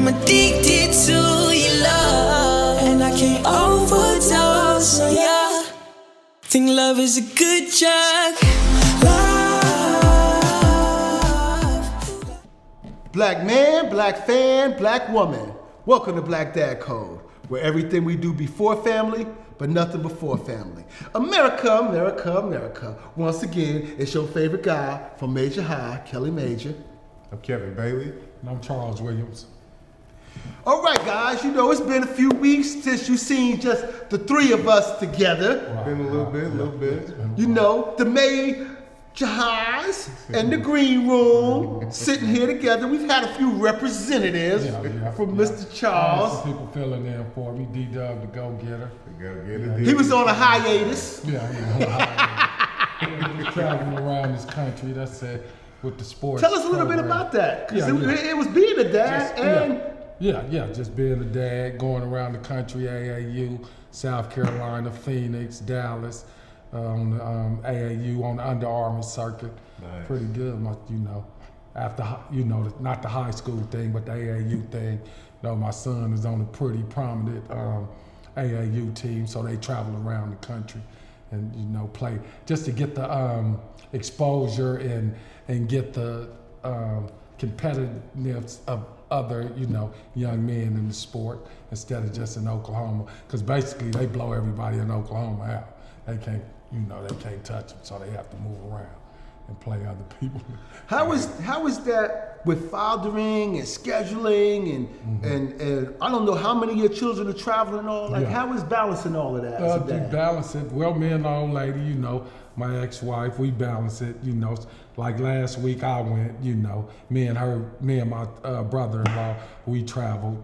I'm addicted to your love, and I can't overdose on ya. Think love is a good drug. Black man, black fan, black woman. Welcome to Black Dad Code, where everything we do before family, but nothing before family. America, America, America. Once again, it's your favorite guy from Major High, Kelly Major. I'm Kevin Bailey. And I'm Charles Williams. All right, guys, you know, it's been a few weeks since you've seen just the three of us together. Been a little bit. You know, the Major Highs and the Green Room sitting here together. We've had a few representatives from Mr. Charles. Some people filling in for me. D-Dub, the go-getter. He was on a hiatus. Yeah, traveling around this country. That's it. With the sports. Tell us a little bit about that. It was being a dad just being a dad, going around the country, AAU, South Carolina, Phoenix, Dallas, on the AAU on the Under Armour circuit. Nice. Pretty good, after, not the high school thing, but the AAU thing. My son is on a pretty prominent AAU team, so they travel around the country and, play just to get the exposure and get the competitiveness of other, young men in the sport instead of just in Oklahoma. Because basically they blow everybody in Oklahoma out. They can't, they can't touch them, so they have to move around and play other people. How is that with fathering and scheduling and I don't know how many of your children are traveling and all? How is balancing all of that? To balance it, well, me and the old lady, my ex-wife, we balance it, like last week I went, me and my brother-in-law, we traveled,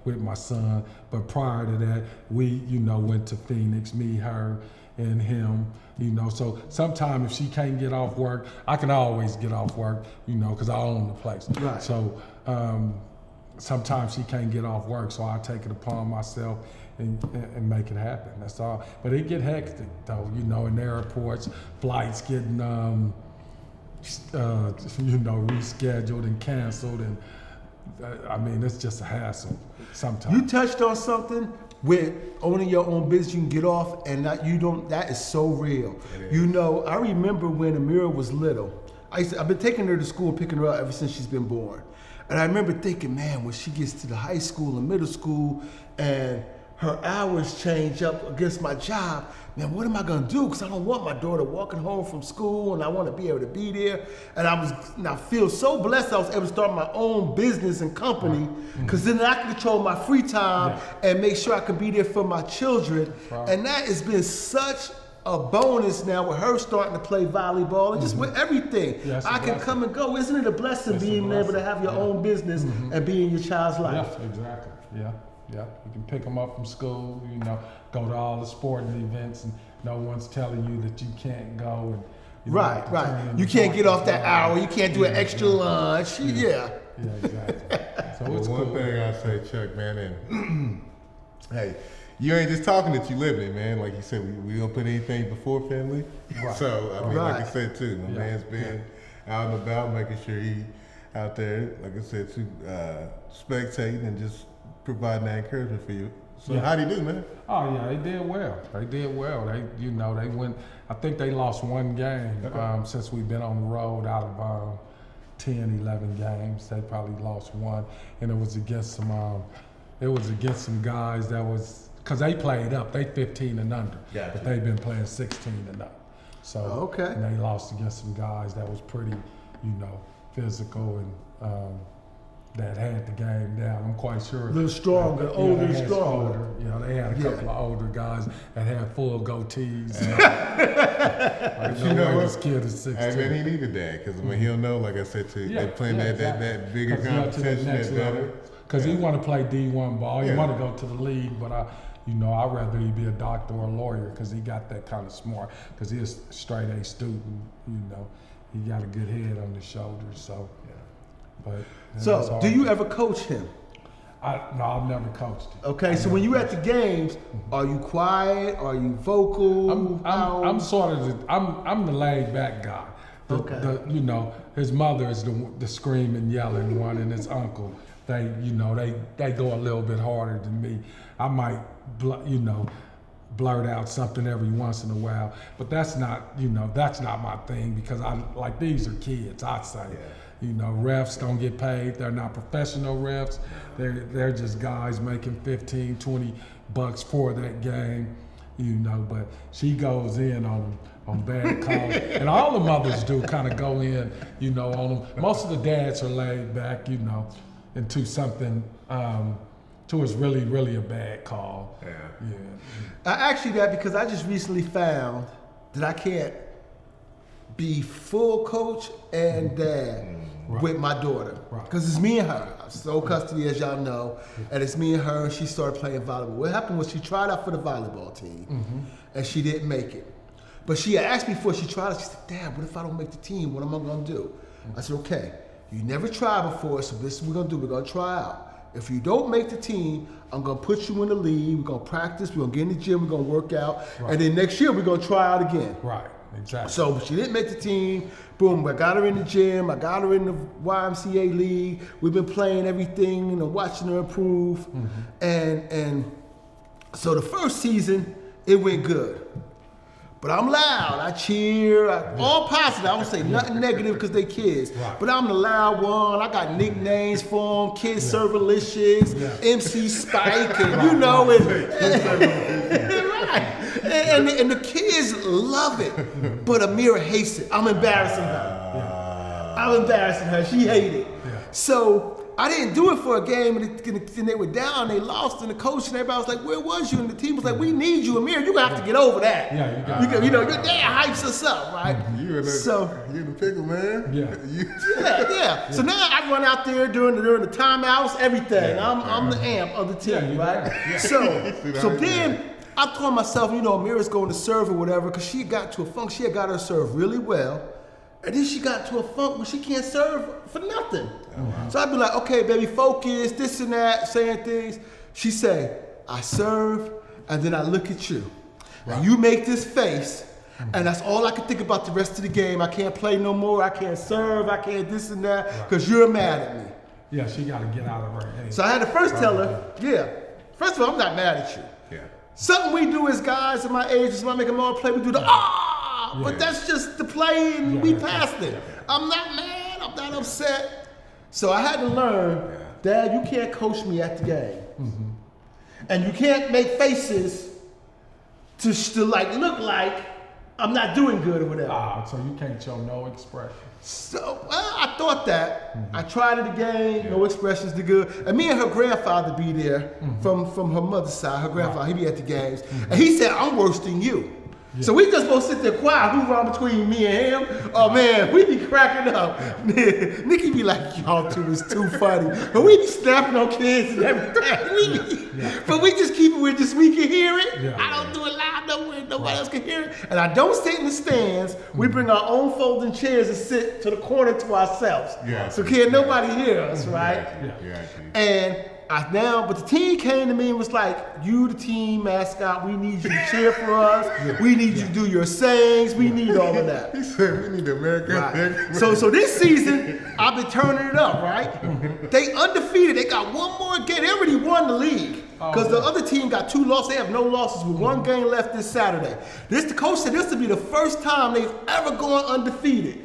with my son. But prior to that, we, went to Phoenix, me, her, and him, So sometimes if she can't get off work, I can always get off work, because I own the place. Right. So sometimes she can't get off work, so I take it upon myself and make it happen. That's all. But it get hectic though, in airports, flights getting rescheduled and canceled, and it's just a hassle sometimes. You touched on something with owning your own business, you can get off and that is so real. I remember when Amira was little, I've been taking her to school, picking her up ever since she's been born. And I remember thinking, man, when she gets to the high school and middle school and her hours change up against my job, man, what am I gonna do? Because I don't want my daughter walking home from school and I wanna be able to be there. And I feel so blessed I was able to start my own business and company, because then I can control my free time and make sure I can be there for my children. Right. And that has been such a bonus now with her starting to play volleyball and just with everything. I can come and go. Isn't it a blessing being able to have your own business and be in your child's life? Yes, exactly. Yeah, you can pick them up from school, go to all the sporting events and no one's telling you that you can't go. And Right. You can't get off that hour. You can't do an extra lunch. Yeah, exactly. So it's one cool. thing I say, Chuck, man, and hey, you ain't just talking that you living it, man. Like you said, we don't put anything before family. Right. So, I mean, like I said, too, my man's been out and about, making sure he out there, like I said, too, spectating and just providing that encouragement for you. So how do you do, man? Oh yeah, they did well. They went. I think they lost one game since we've been on the road. Out of 10, 11 games, they probably lost one, and it was against some. It was against some guys that was because they played up. They 15 and under, but they've been playing 16 and up. So and they lost against some guys that was pretty, physical and. That had the game down. I'm quite sure. A little stronger, older, stronger. They had a couple of older guys that had full goatees. This kid is 16. Hey man, he needed that because he'll know, like I said, they're playing that bigger competition. Because he want to play D1 ball. He want to go to the league, but I'd rather he be a doctor or a lawyer because he got that kind of smart. Because he's a straight A student. He got a good head on his shoulders. So. So, do you ever coach him? No, I've never coached him. Okay, so when you at the games, are you quiet? Are you vocal? I'm sort of I'm the laid back guy. His mother is the screaming, yelling one, and his uncle they go a little bit harder than me. I might, blurt out something every once in a while, but that's not my thing, because these are kids. I say, refs don't get paid. They're not professional refs. They're just guys making $15-$20 for that game, But she goes in on bad calls, and all the mothers do kind of go in, on them. Most of the dads are laid back, into something. To it's really, really a bad call. Yeah. I asked you that because I just recently found that I can't be full coach and dad with my daughter. Because it's me and her. Sole custody, as y'all know. And it's me and her, and she started playing volleyball. What happened was she tried out for the volleyball team, and she didn't make it. But she had asked me before she tried it, she said, Dad, what if I don't make the team? What am I going to do? I said, okay, you never tried before, so this is what we're going to do. We're going to try out. If you don't make the team, I'm going to put you in the league. We're going to practice. We're going to get in the gym. We're going to work out. And then next year, we're going to try out again. Right, exactly. So she didn't make the team. Boom, I got her in the gym. I got her in the YMCA league. We've been playing everything, watching her improve. And so the first season, it went good. But I'm loud, I cheer, all positive. I don't say nothing negative because they kids. But I'm the loud one. I got nicknames for them, Kid Servalicious, MC Spike, and and the kids love it. But Amira hates it. I'm embarrassing her. She hated it. So I didn't do it for a game, and they were down, they lost, and the coach and everybody was like, where was you? And the team was like, we need you, Amir. You're going to have to get over that. Your dad hypes us up, right? You in the pickle, man. Yeah. So now I run out there during the timeouts, everything. I'm the amp of the team, right? So then I told myself, Amira's going to serve or whatever, because she got to a funk. She had got her serve really well. And then she got to a funk where she can't serve for nothing. So I'd be like, okay, baby, focus, this and that, saying things. She say, I serve, and then I look at you. And you make this face, and that's all I can think about the rest of the game. I can't play no more, I can't serve, I can't this and that, because you're mad at me. Yeah, she got to get out of her head. So I had to first tell her, first of all, I'm not mad at you. Something we do as guys at my age is when I make them all play, we do the but that's just the play, and we passed it. I'm not mad, I'm not upset. So I had to learn, Dad, you can't coach me at the game. And you can't make faces to look like I'm not doing good or whatever. So you can't show no expression. So I thought that. I tried it again, no expressions to good. And me and her grandfather be there from her mother's side. Her grandfather, he be at the games. And he said, I'm worse than you. So we just gonna sit there quiet, who run between me and him? Oh man, we be cracking up. Nikki be like, y'all two is too funny. But we be snapping on kids and everything. But we just keep it with just we can hear it. I don't do it loud nowhere, nobody else can hear it. And I don't sit in the stands. We bring our own folding chairs and sit to the corner to ourselves. So can't nobody hear us, right? And but the team came to me and was like, you the team mascot, we need you to cheer for us, we need you to do your sayings, we need all of that. He said we need American. So this season, I've been turning it up, right? They undefeated, they got one more game, they already won the league. Because the other team got 2 losses, they have no losses with 1 game left this Saturday. The coach said this will be the first time they've ever gone undefeated.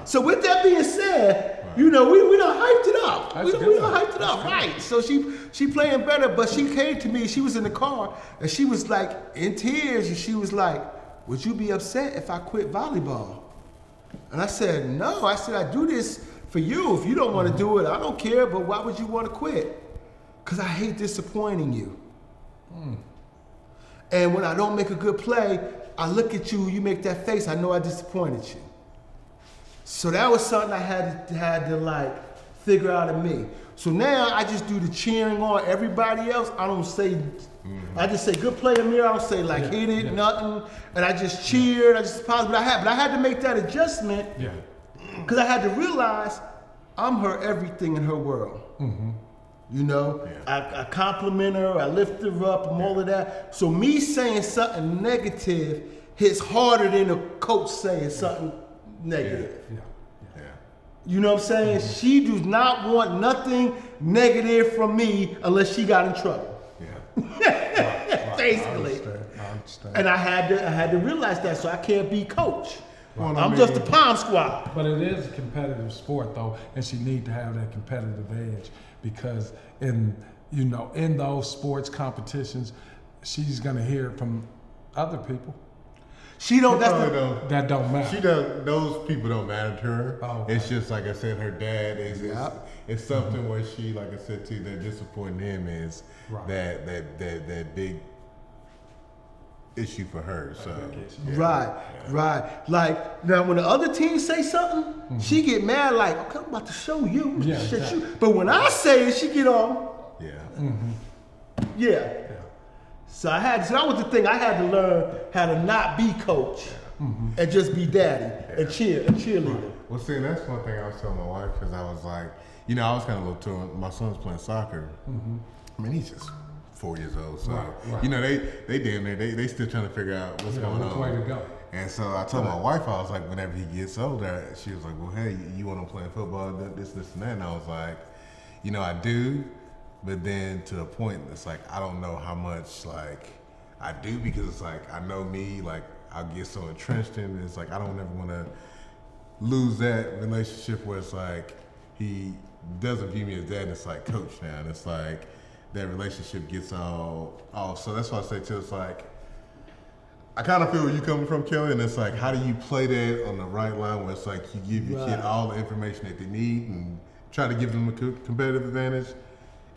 So with that being said, we done hyped it up. We done hyped it up, right? So she playing better, but she came to me, she was in the car, and she was like in tears, and she was like, would you be upset if I quit volleyball? And I said, no. I said, I do this for you. If you don't want to do it, I don't care, but why would you want to quit? Because I hate disappointing you. And when I don't make a good play, I look at you, you make that face, I know I disappointed you. So that was something I had to like figure out in me. So now I just do the cheering on everybody else. I don't say, I just say good play, Amir. I don't say like hit it, nothing. And I just cheered, I just positive. But I had to make that adjustment because I had to realize I'm her everything in her world. I compliment her, I lift her up, and all of that. So me saying something negative hits harder than a coach saying something negative. You know what I'm saying? She does not want nothing negative from me unless she got in trouble. Yeah. Basically. I understand. And I had to realize that, so I can't be coach. Well, I'm just a palm squad. But it is a competitive sport though, and she need to have that competitive edge because in those sports competitions, she's gonna hear it from other people. She don't. That's Probably the, don't. That don't matter. She does. Those people don't matter to her. Oh, okay. It's just like I said, her dad is. Yep. It's something where she, like I said too, that disappointing him is Right. that big issue for her. So yeah. Right. Like now, when the other teams say something, she get mad. Like, okay, I'm about to show you. Yeah, Shit, exactly. But when I say it, she get on. Yeah. Yeah. So that was the thing. I had to learn how to not be coach and just be daddy and cheerleader. Well, see, and that's one thing I was telling my wife because I was like, I was kind of a little torn. My son's playing soccer. I mean, he's just 4 years old, so Right. they damn near they still trying to figure out what's going which on. way to go. And so I told my wife, I was like, whenever he gets older, she was like, well, hey, you want to play football, this, and that, and I was like, I do. But then to a point, it's like, I don't know how much, like, I do because it's like, I know me, like, I'll get so entrenched in it. It's like, I don't ever want to lose that relationship where it's like, he doesn't view me as dad, and it's like coach now. And it's like, that relationship gets all so that's why I say too, it's like, I kind of feel where you coming from, Kelly, and it's like, how do you play that on the right line where it's like, you give your kid all the information that they need and try to give them a competitive advantage,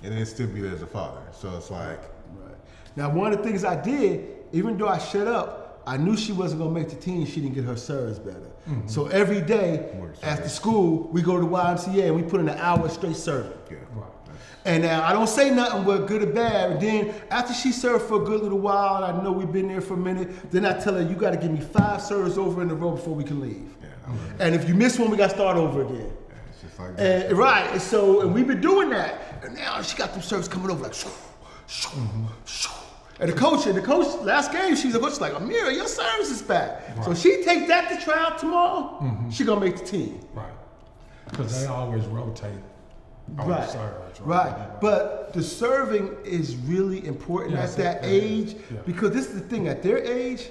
and then still be there as a father. So it's like, Right. Now, one of the things I did, even though I shut up, I knew she wasn't gonna make the team. She didn't get her serves better. So every day after school, we go to YMCA and we put in an hour straight serving. yeah. Right. And now I don't say nothing but good or bad. And then after she served for a good little while, and I know we've been there for a minute, then I tell her, you gotta give me 5 serves over in a row before we can leave. Yeah, And if you miss one, we gotta start over again. it's just like that. And, right, and so, and we've been doing that. And now she got them serves coming over like, shoo, shoo, shoo. And the coach, last game, she's like, Amira, your service is back. So she take that to try out tomorrow, she gonna make the team. Right. Because they always rotate on the Right, serves, right. But the serving is really important Yes, at that it age is. Yeah. because this is the thing, at their age,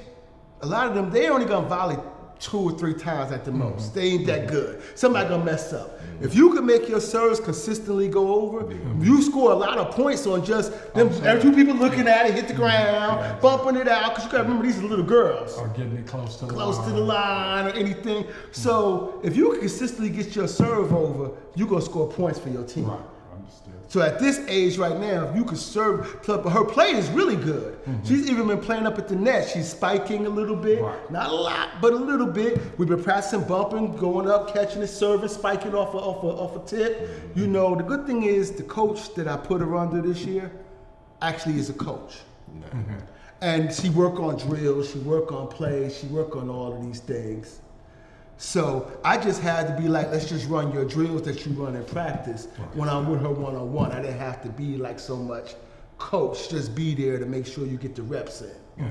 a lot of them, they only gonna volley 2 or 3 times at the most. They ain't that good. Somebody gonna mess up. If you can make your serves consistently go over, you score a lot of points on just them. Every 2 people looking at it, hit the ground, bumping it out. Because you gotta remember, these are little girls. Or getting it close to the Close line. to the line or anything. So if you can consistently get your serve over, you're gonna score points for your team. Right. Understood. So at this age right now, if you could serve, but her play is really good. She's even been playing up at the net. She's spiking a little bit, Right. not a lot, but a little bit. We've been practicing bumping, going up, catching it, serving, spiking off a tip. You know, the good thing is the coach that I put her under this year actually is a coach. And she work on drills, she work on plays, she work on all of these things. So I just had to be like, let's just run your drills that you run in practice when I'm with her one-on-one. I didn't have to be like so much coach, just be there to make sure you get the reps in. Yeah.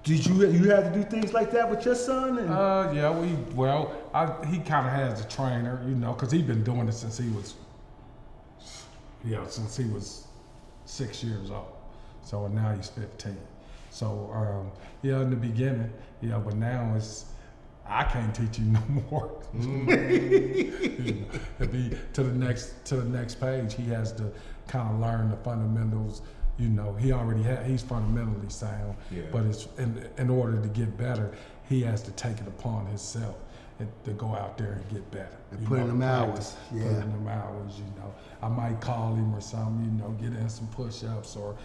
Did you have to do things like that with your son? And Yeah, he kind of has a trainer, because he's been doing it since he was 6 years old. So now he's 15. So in the beginning, but now I can't teach you no more. If he to the next page, he has to kind of learn the fundamentals. He's fundamentally sound, but it's in order to get better, he has to take it upon himself and to go out there and get better. And put in them hours. Put in them hours, I might call him or something, get in some push-ups or,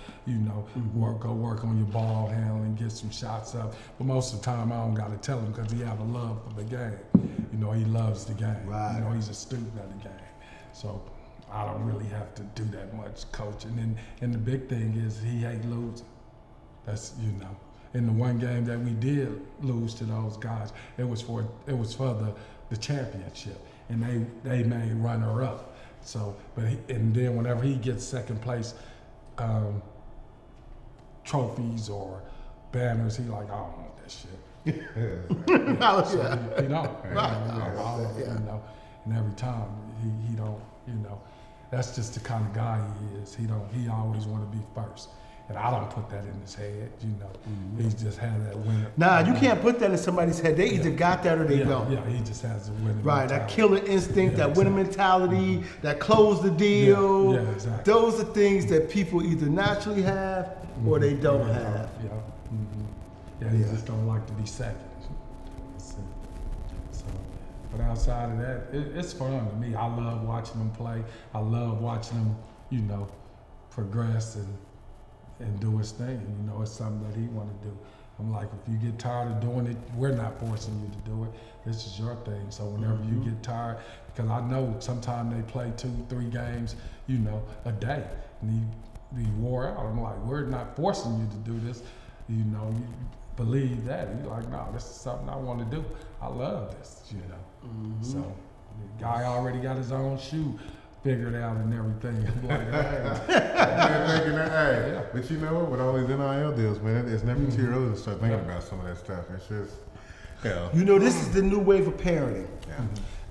go work on your ball handling, get some shots up. But most of the time, I don't got to tell him because he have a love for the game. He loves the game. Right. He's a student of the game. So I don't really have to do that much coaching. And the big thing is he hate losing. That's, in the one game that we did lose to those guys, it was for the championship, and they made runner up. So, and then whenever he gets second place trophies or banners, he like, I don't want that shit. Oh, So yeah. he don't. Right. You know, and every time he don't. You know, that's just the kind of guy he is. He always want to be first. And I don't put that in his head, you know. He just had that winner. Nah, you can't put that in somebody's head. They either got that or they don't. Yeah, he just has a winning Right, that mentality. killer instinct, Yeah, that winning mentality, that close the deal. Yeah, exactly. Those are things that people either naturally have or they don't have. Yeah, yeah, he just don't like to be second. That's it. So, but outside of that, it's fun to me. I love watching him play. I love watching him, you know, progress and do his thing. You know, it's something that he want to do. I'm like, if you get tired of doing it, we're not forcing you to do it. This is your thing. So whenever you get tired, because I know sometimes they play 2-3 games, you know, a day, and he wore out. I'm like, we're not forcing you to do this. You know, you believe that. You're like, no, this is something I want to do. I love this, you know. So the guy already got his own shoe figured out and everything. I'm like, hey, but you know what? With all these NIL deals, man, it's never too early to start thinking about some of that stuff. It's just, hell. You know, this is the new wave of parenting. Yeah.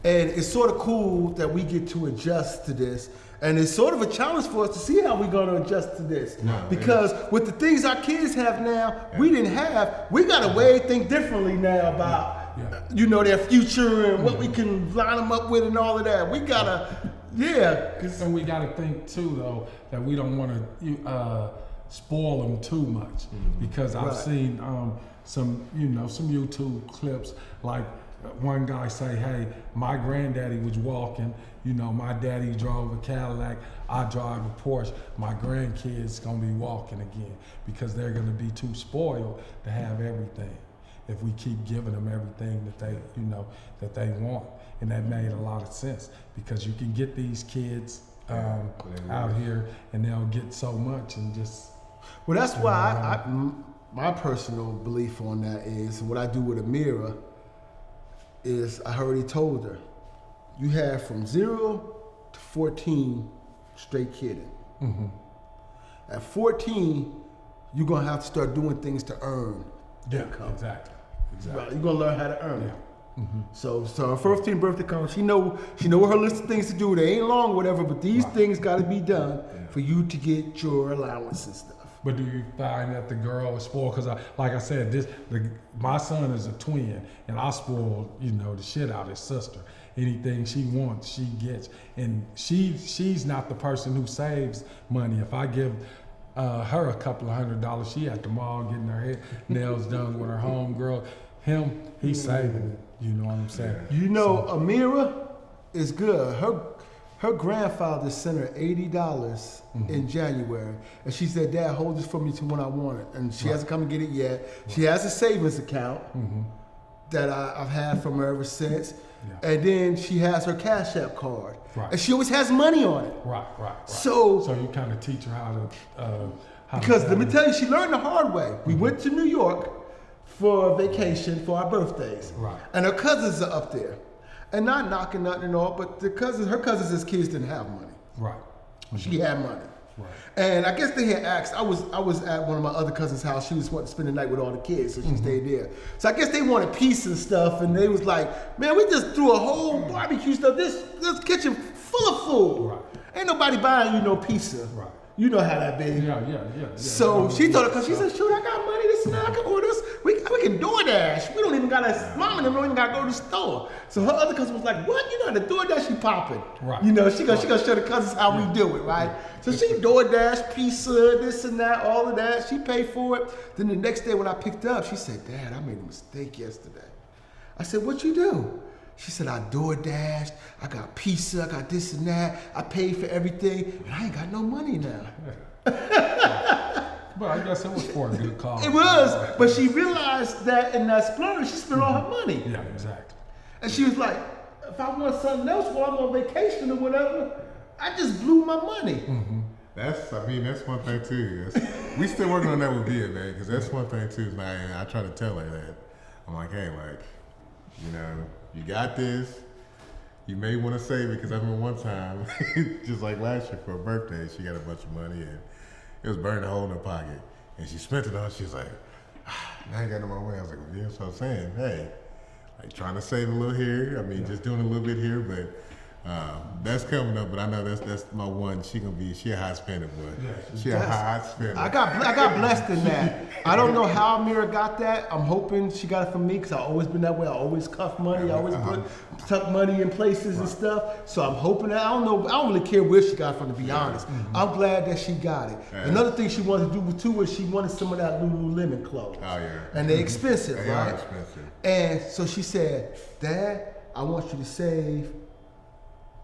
And it's sort of cool that we get to adjust to this. And it's sort of a challenge for us to see how we're going to adjust to this. Because with the things our kids have now, we didn't have. We got to way think differently now about, you know, their future and what we can line them up with and all of that. We got to, and we got to think too, though, that we don't want to spoil them too much, because I've seen some YouTube clips like one guy say, "Hey, my granddaddy was walking. You know, my daddy drove a Cadillac. I drive a Porsche. My grandkids gonna be walking again because they're gonna be too spoiled to have everything. If we keep giving them everything that they want." And that made a lot of sense, because you can get these kids out here and they'll get so much and just. Well, that's why my personal belief on that is, what I do with Amira is, I already told her, you have from 0 to 14 straight kidding. At 14, you're gonna have to start doing things to earn income. Exactly. Right, you're gonna learn how to earn it. So her 15th birthday comes, she know what her list of things to do. They ain't long, whatever, but these things got to be done for you to get your allowance and stuff. But do you find that the girl is spoiled? Because like I said, my son is a twin, and I spoil, the shit out of his sister. Anything she wants, she gets, and she's not the person who saves money. If I give her a couple of $100, she at the mall getting her nails done with her homegirl. Him, he's saving it. You know what I'm saying? You know, Amira is good. Her grandfather sent her $80 in January, and she said, "Dad, hold this for me to when I want it." And she hasn't come and get it yet. She has a savings account that I've had from her ever since. And then she has her Cash App card, and she always has money on it. Right. So you kind of teach her how to. Because let me tell you, she learned the hard way. We went to New York for a vacation for our birthdays, and her cousins are up there, and not knocking nothing and all, but her cousins as kids didn't have money. She had money. And I guess they had asked. I was at one of my other cousins' house. She was wanting to spend the night with all the kids, so she stayed there. So I guess they wanted peace and stuff, and they was like, "Man, we just threw a whole barbecue stuff. This kitchen full of food. Ain't nobody buying you no pizza." You know how that be. Yeah. So she told her, because she said, "Shoot, I got money, this and that, I can order this. We can DoorDash. We don't even gotta, Mom and them don't even gotta go to the store." So her other cousin was like, "What? You know, the DoorDash, she popping." You know, she gonna show the cousins how we do it, right? So she DoorDash, pizza, this and that, all of that. She paid for it. Then the next day when I picked up, she said, "Dad, I made a mistake yesterday." I said, "What you do?" She said, "I DoorDashed, I got pizza, I got this and that, I paid for everything, and I ain't got no money now." But I guess it was for a good cause. It was, but she realized that in that splurge, she spent all her money. Yeah, exactly. And she was like, "If I want something else while I'm on vacation or whatever, I just blew my money." That's one thing too. We still working on that with Via, man, because that's one thing too. I try to tell her that. I'm like, hey, you got this. You may want to save it, because I remember one time, just like last year for her birthday, she got a bunch of money and it was burning a hole in her pocket. And she spent it on, she was like, I ain't got no more way. I was like, well, yeah, so I'm saying, hey, like trying to save a little here. I mean, just doing a little bit here, but that's coming up. But I know that's my one. She a high spender, boy. She a high spender. I got blessed in that. I don't know how Amira got that. I'm hoping she got it from me because I've always been that way. I always cuff money. I always tuck money in places and stuff. So I'm hoping that I don't know. I don't really care where she got it from, to be honest. I'm glad that she got it. Another thing she wanted to do too was she wanted some of that Lululemon clothes. Oh yeah. And they're expensive, They right? are expensive. And so she said, Dad, I want you to save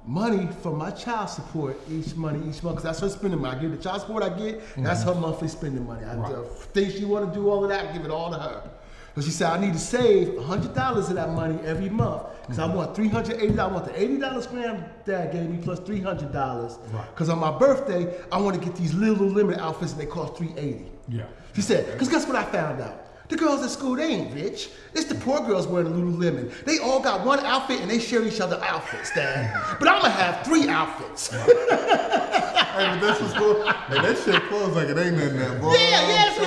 money for my child support each month, because that's her spending money. I get the child support I get, that's her monthly spending money. The things she want to do, all of that, I give it all to her. So she said, I need to save $100 of that money every month because I want $380. I want the $80 Granddad gave me plus $300. Because on my birthday, I want to get these Lululemon outfits and they cost $380. Yeah. She said, because guess what I found out? The girls at school, they ain't rich. It's the poor girls wearing the Lululemon. They all got one outfit and they share each other outfits, Dad. But I'm gonna have 3 outfits. Hey, but that's what's cool. Hey, that shit clothes like it ain't nothing that, boy. Yeah, so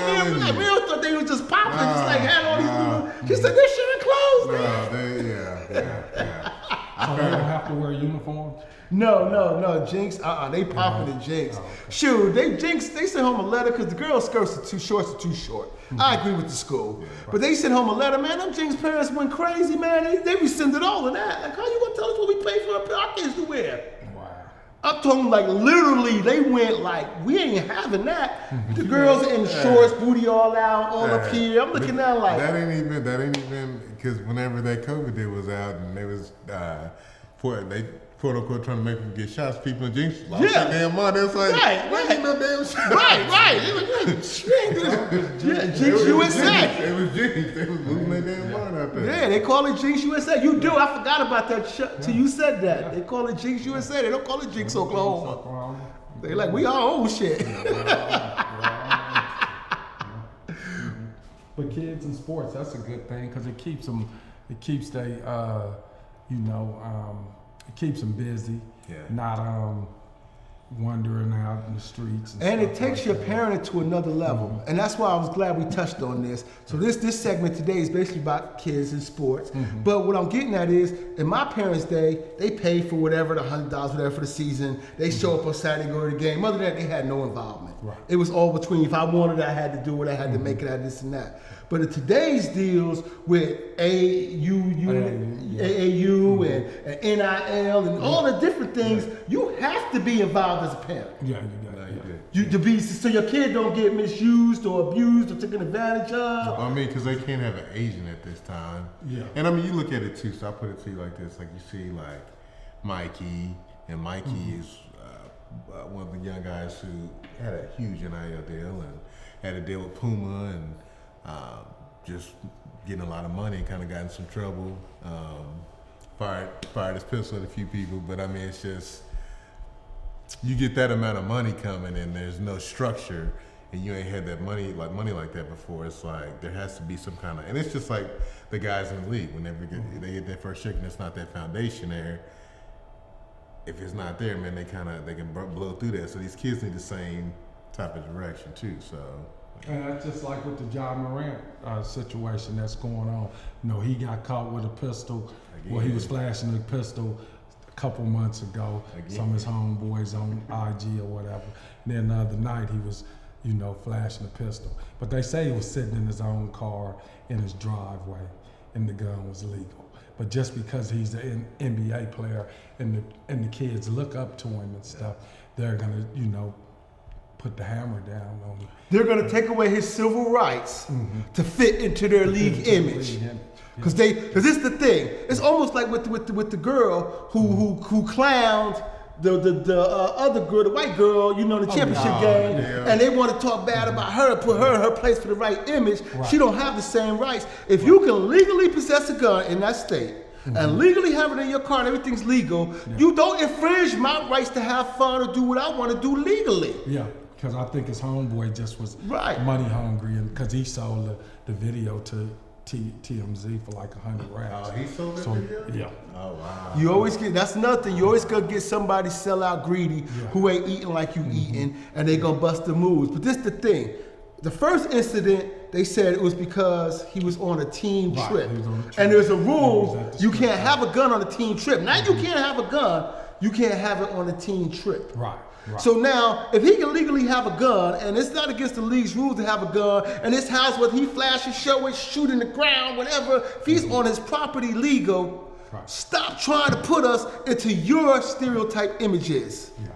we all thought they was just popping, just like had all these Lululemon. She said, they're sharing clothes, man. Yeah. So they don't have to wear uniforms? No, Jinx, they popping in Jinx. Shoot, they sent home a letter because the girls' skirts are too short. I agree with the school. But they sent home a letter, man, them Jinx parents went crazy, man. They rescinded all of that. Like, how you gonna tell us what we pay for our kids to wear? I'm talking like literally, they went like, we ain't having that. The girls in the shorts, booty all out, all up here. I'm looking at like. That ain't even, because whenever that COVID day was out and they was, they quote unquote trying to make them get shots, people in Jinx lost their damn money. It's like, ain't no damn shot. Right. Jinx USA. It was Jinx. They was losing their damn money out there. Yeah, they call it Jinx USA. You do. I forgot about that till you said that. They call it Jinx USA. They don't call it Jinx Oklahoma. They like, we our own shit. But kids in sports, that's a good thing because it keeps them busy, not wandering out in the streets. And it stuff takes like your parenting to another level. And that's why I was glad we touched on this. So this segment today is basically about kids in sports. But what I'm getting at is, in my parents' day, they paid for whatever, the $100, whatever for the season. They show up on Saturday, go to the game. Other than that, they had no involvement. Right. It was all between, if I wanted it, I had to do it, I had to make it, I had this and that. But in today's deals with AAU and NIL and all the different things, you have to be involved as a parent. Yeah, you got it. To be, so your kid don't get misused or abused or taken advantage of. I mean, because they can't have an agent at this time. Yeah. And I mean, you look at it too, so I put it to you like this. Like you see like Mikey, and Mikey is one of the young guys who had a huge NIL deal and had a deal with Puma and just getting a lot of money and kind of got in some trouble. Fired his pistol at a few people, but I mean, it's just, you get that amount of money coming and there's no structure and you ain't had that money like that before. It's like, there has to be some kind of, and it's just like the guys in the league, whenever they get their first check and it's not that foundation there, if it's not there, man, they can blow through that. So these kids need the same type of direction too, so. And that's just like with the John Morant situation that's going on. You know, he got caught with a pistol. Well, he was flashing a pistol a couple months ago. Some of his homeboys on IG or whatever. And then the other night he was, flashing a pistol. But they say he was sitting in his own car in his driveway and the gun was legal. But just because he's an NBA player and the kids look up to him and stuff, they're gonna, put the hammer down on him. They're going to take away his civil rights to fit into their league image. Because this is the thing. It's almost like with the girl who clowned the other girl, the white girl, the championship game, and they want to talk bad about her, put her in her place for the right image. Right. She don't have the same rights. If you can legally possess a gun in that state, and legally have it in your car and everything's legal, you don't infringe my rights to have fun or do what I want to do legally. Yeah, because I think his homeboy just was money hungry, and because he sold the video to TMZ for like 100 racks. Oh, he sold the video? Yeah. Oh, wow. You always get, that's nothing. You always gonna get somebody sell out greedy who ain't eating like you eating, and they gonna bust the moves. But this the thing. The first incident, they said it was because he was on a team Right, trip. he was on a trip. And there's a And he rule, was at the you strip can't have a gun on a team trip. Now you can't have a gun, you can't have it on a team trip. Right. So now, if he can legally have a gun, and it's not against the league's rules to have a gun, and this house, whether he flash and show it, shoot in the ground, whatever, if he's on his property legal, Right. stop trying to put us into your stereotype images. Yeah.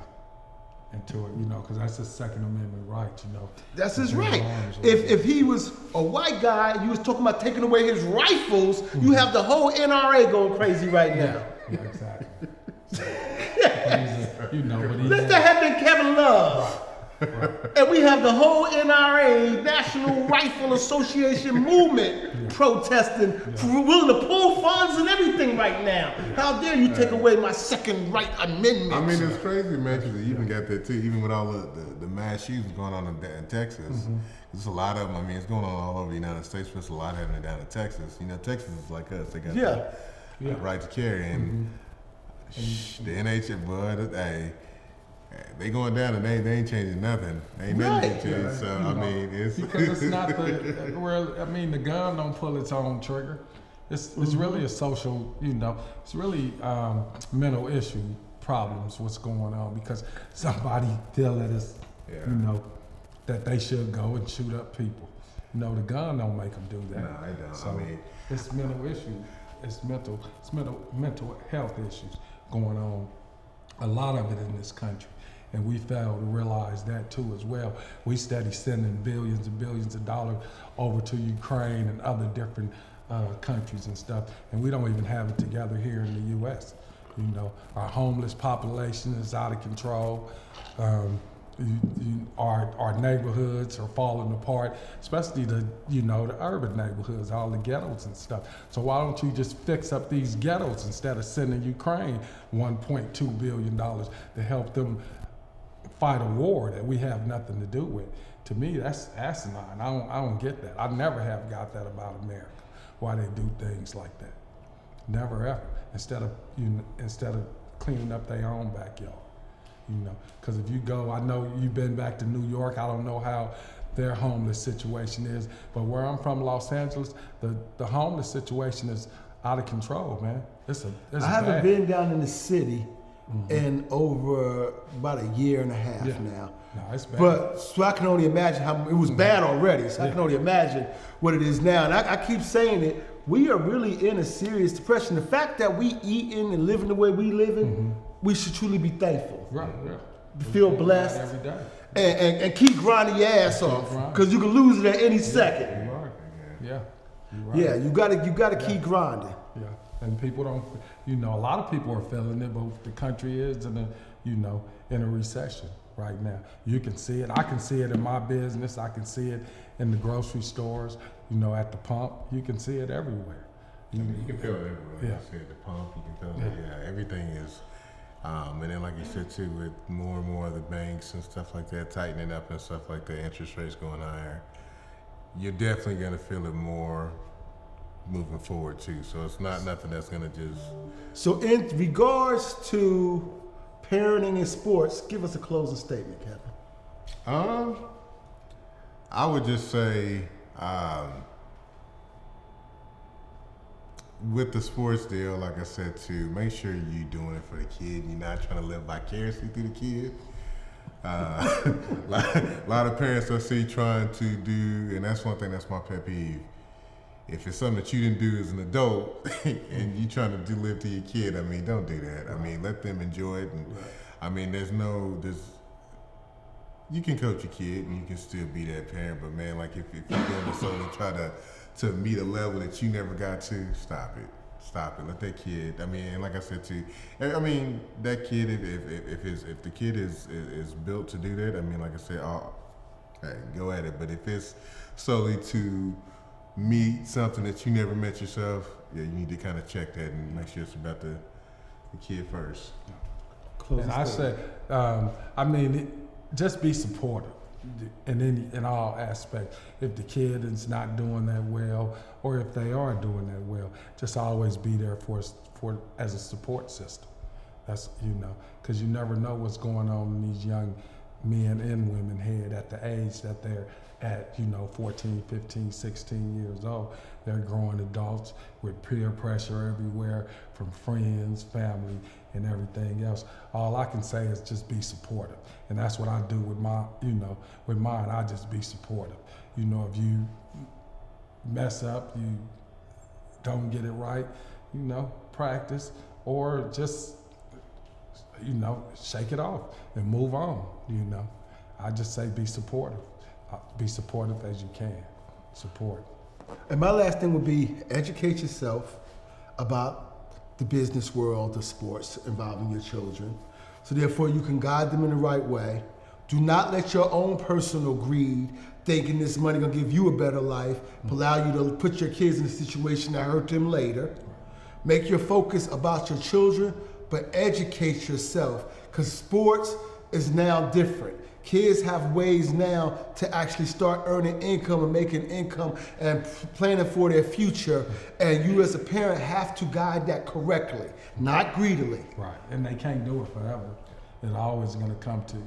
Into it, because that's his Second Amendment right, That's his to bear right. arms. If he was a white guy, you was talking about taking away his rifles, you have the whole NRA going crazy right now. Yeah, exactly. But Let that have been Kevin Love. And we have the whole NRA, National Rifle Association movement, protesting, willing to pull funds and everything right now. How dare you take away my Second Right Amendment? I mean, it's crazy, man, because you even got that too, even with all the mass shootings going on in Texas. There's a lot of them. I mean, it's going on all over the United States, but there's a lot happening down in Texas. Texas is like us. They got the right to carry. And the NHS, bud, hey, they going down and they ain't changing nothing. Ain't nothing to change. So, I mean, it's... Because it's not the gun don't pull its own trigger. It's really a social, it's really mental issue problems what's going on because somebody feel that it's, that they should go and shoot up people. The gun don't make them do that. No, it don't. So I mean, it's mental issue. It's mental health issues going on. A lot of it in this country. And we fail to realize that too as well. We steady sending billions and billions of dollars over to Ukraine and other different countries and stuff, and we don't even have it together here in the U.S. Our homeless population is out of control. Our neighborhoods are falling apart, especially the urban neighborhoods, all the ghettos and stuff. So why don't you just fix up these ghettos instead of sending Ukraine $1.2 billion to help them fight a war that we have nothing to do with? To me, that's asinine. I don't get that. I never have got that about America. Why they do things like that? Never ever. Instead of cleaning up their own backyard. Because if you go, I know you've been back to New York. I don't know how their homeless situation is, but where I'm from, Los Angeles, the homeless situation is out of control, man. I haven't been down in the city in over about a year and a half now. No, it's bad. But so I can only imagine how it was bad already. So I can only imagine what it is now. And I keep saying it. We are really in a serious depression. The fact that we eating and living the way we living, we should truly be thankful. Right. Feel blessed. Every day. And keep grinding your ass off because you can lose it at any second. You're right. Yeah. You're right. Yeah, you gotta keep grinding. Yeah, and people don't. A lot of people are feeling it, but the country is in a recession right now. You can see it. I can see it in my business. I can see it in the grocery stores. At the pump. You can see it everywhere. You can feel it everywhere. Yeah. You see it at the pump. You can feel it. Yeah, everything is. And then, like you said too, with more and more of the banks and stuff like that tightening up and stuff like that, interest rates going higher, you're definitely going to feel it more moving forward too. So it's not nothing that's going to just. So in regards to parenting in sports, give us a closing statement, Kevin. I would just say, with the sports deal, like I said too, make sure you're doing it for the kid. You're not trying to live vicariously through the kid. A lot of parents I see trying to do, and that's one thing that's my pet peeve. If it's something that you didn't do as an adult and you trying to live to your kid, I mean, don't do that. I mean, let them enjoy it. And I mean, you can coach your kid and you can still be that parent, but man, like if you're doing it solely try to meet a level that you never got to, stop it. Let that kid. I mean, and like I said too, I mean that kid. If the kid is built to do that, I mean, like I said, hey, go at it. But if it's solely to meet something that you never met yourself, yeah, you need to kind of check that and make sure it's about the kid first. And I said, just be supportive. In all aspects. If the kid is not doing that well, or if they are doing that well, just always be there for as a support system. That's because you never know what's going on in these young men and women had at the age that they're at, 14, 15, 16 years old. They're growing adults with peer pressure everywhere from friends, family, and everything else. All I can say is just be supportive. And that's what I do with with mine. I just be supportive. If you mess up, you don't get it right, practice, or just, shake it off and move on, I just say be supportive. Be supportive as you can. Support. And my last thing would be educate yourself about the business world of sports involving your children. So therefore you can guide them in the right way. Do not let your own personal greed, thinking this money gonna give you a better life, allow you to put your kids in a situation that hurt them later. Make your focus about your children, but educate yourself, because sports is now different. Kids have ways now to actually start earning income and making income and planning for their future. And you as a parent have to guide that correctly, not greedily. Right, and they can't do it forever. It's always gonna come to,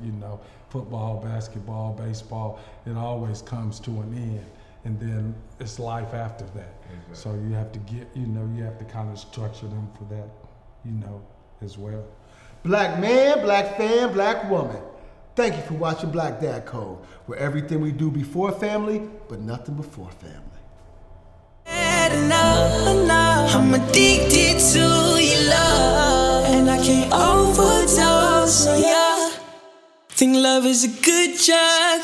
football, basketball, baseball, it always comes to an end. And then it's life after that. Exactly. So you have to you have to kind of structure them for that, as well. Black man, black fan, black woman. Thank you for watching Black Dad Code, where everything we do before family, but nothing before family. I'm addicted to your love, and I can't overdose on ya. Think love is a good drug.